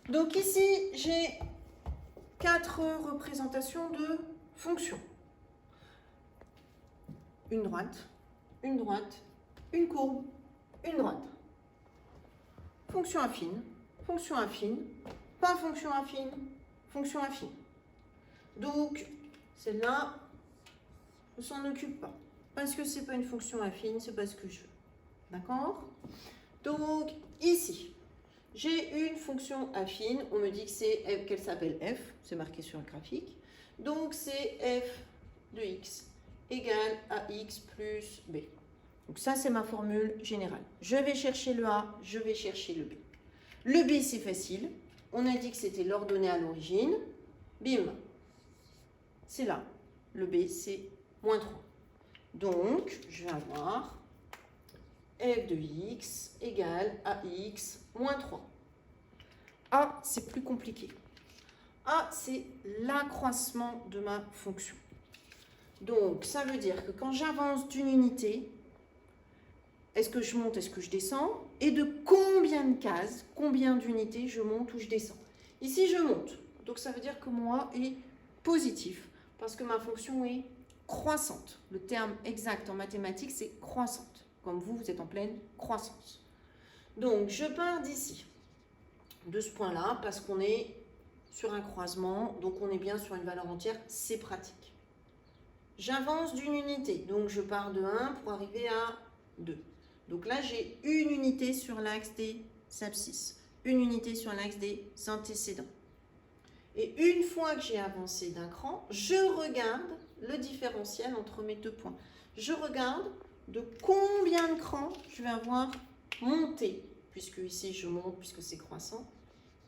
Donc ici, j'ai 4 représentations de fonctions. Une droite, une droite, une courbe, une droite. Fonction affine, pas fonction affine, fonction affine. Donc, celle-là, on ne s'en occupe pas. Parce que ce n'est pas une fonction affine, c'est pas ce que je veux. D'accord? Donc, ici, j'ai une fonction affine. On me dit que qu'elle s'appelle f, c'est marqué sur le graphique. Donc, c'est f de x égale à x plus b. Donc, ça, c'est ma formule générale. Je vais chercher le a, je vais chercher le b. Le b, c'est facile. On a dit que c'était l'ordonnée à l'origine. Bim, c'est là. Le b, c'est moins 3. Donc, je vais avoir f de x égale à x moins 3. A, c'est plus compliqué. A, c'est l'accroissement de ma fonction. Donc, ça veut dire que quand j'avance d'une unité, est-ce que je monte, est-ce que je descends? Et de combien de cases, combien d'unités je monte ou je descends? Ici, je monte. Donc, ça veut dire que mon A est positif parce que ma fonction est croissante. Le terme exact en mathématiques, c'est croissante. Comme vous, vous êtes en pleine croissance. Donc, je pars d'ici, de ce point-là, parce qu'on est sur un croisement, donc on est bien sur une valeur entière, c'est pratique. J'avance d'une unité, donc je pars de 1 pour arriver à 2. Donc là, j'ai une unité sur l'axe des abscisses, une unité sur l'axe des antécédents. Et une fois que j'ai avancé d'un cran, je regarde le différentiel entre mes deux points. Je regarde de combien de crans je vais avoir monté, puisque ici je monte, puisque c'est croissant.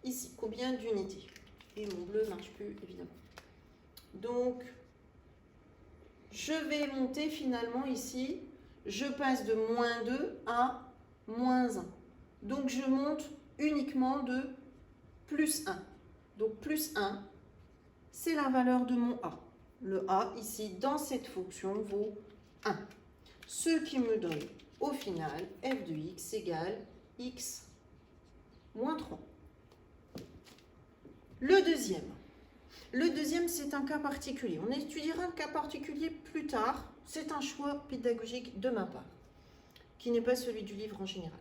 Ici, combien d'unités? Et mon bleu ne marche plus, évidemment. Donc, je vais monter finalement ici, je passe de moins 2 à moins 1. Donc, je monte uniquement de plus 1. Donc, plus 1, c'est la valeur de mon A. Le A, ici, dans cette fonction, vaut 1. Ce qui me donne, au final, f de x égale x moins 3. Le deuxième, c'est un cas particulier. On étudiera le cas particulier plus tard. C'est un choix pédagogique de ma part, qui n'est pas celui du livre en général.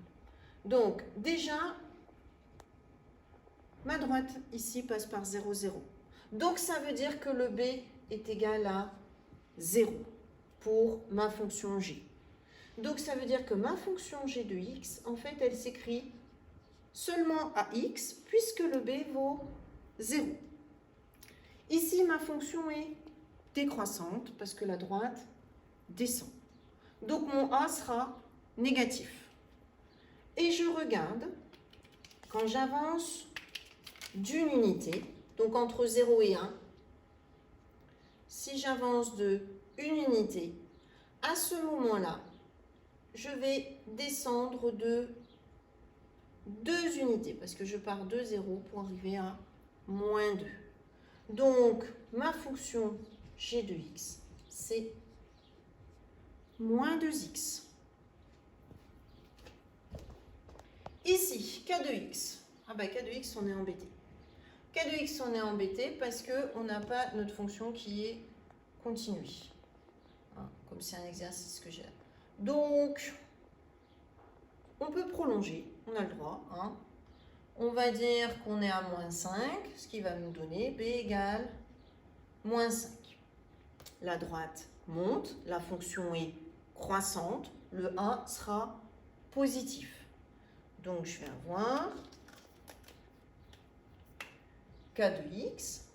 Donc, déjà, ma droite ici passe par 0, 0. Donc, ça veut dire que le b est égal à 0 pour ma fonction g. Donc, ça veut dire que ma fonction g de x, en fait, elle s'écrit seulement à x, puisque le b vaut 0. Ici, ma fonction est décroissante, parce que la droite descend. Donc, mon a sera négatif. Et je regarde, quand j'avance d'une unité, donc entre 0 et 1, si j'avance de une unité, à ce moment-là, je vais descendre de 2 unités, parce que je pars de 0 pour arriver à moins 2. Donc, ma fonction g de x, c'est moins 2x. Ici, k de x. Ah ben, k de x, on est embêté. K de x, on est embêté parce qu'on n'a pas notre fonction qui est continue. Hein, comme c'est un exercice que j'ai. Donc, on peut prolonger, on a le droit. Hein. On va dire qu'on est à moins 5, ce qui va nous donner b égale moins 5. La droite monte, la fonction est croissante, le a sera positif. Donc, je vais avoir k de x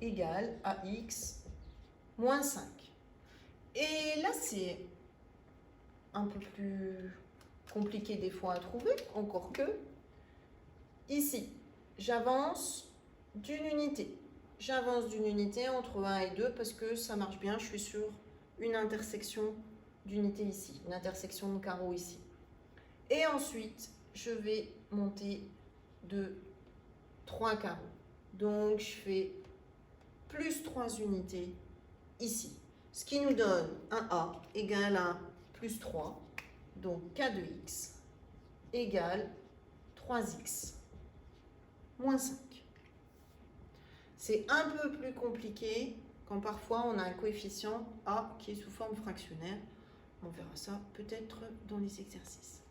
égale à x moins 5. Et là, c'est un peu plus compliqué des fois à trouver, encore que. Ici, j'avance d'une unité. J'avance d'une unité entre 1 et 2 parce que ça marche bien. Je suis sur une intersection d'unités ici, une intersection de carreaux ici. Et ensuite, je vais monter de 3 carreaux. Donc, je fais plus 3 unités ici. Ce qui nous donne un A égale à plus 3. Donc, K de x égale 3x moins moins 5. C'est un peu plus compliqué quand parfois on a un coefficient A qui est sous forme fractionnaire. On verra ça peut-être dans les exercices.